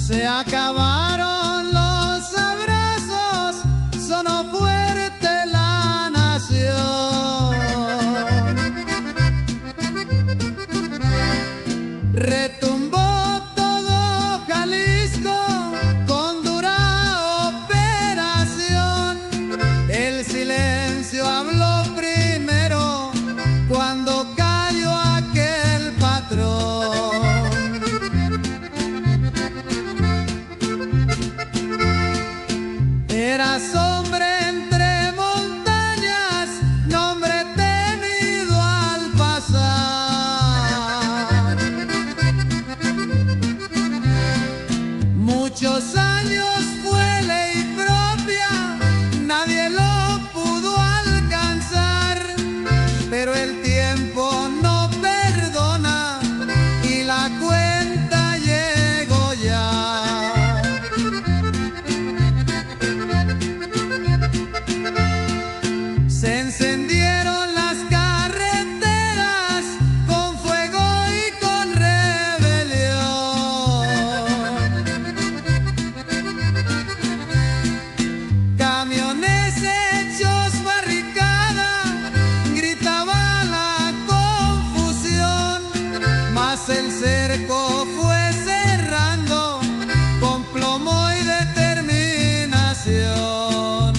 Se acabaron los abrazos, sonó fuerte la nación. Retumbó todo Jalisco con dura operación. El silencio habló primero cuando cayó aquel patrón. Eras hombre entre montañas, nombre temido al pasar. Muchos años fue ley propia, nadie lo pudo alcanzar, pero el tiempo no perdona y la cuenta llegó ya. Se encendieron las carreteras con fuego y con rebelión. Camiones hechos barricada, gritaba la confusión, mas el cerco fue cerrando con plomo y determinación.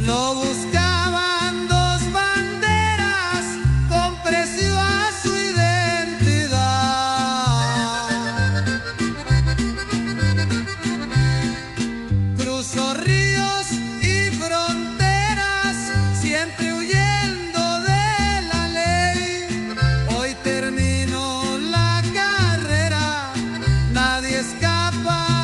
Lo buscaban dos banderas con precio a su identidad. Cruzó ríos y fronteras, siempre huyendo de la ley. Hoy terminó la carrera, nadie escapa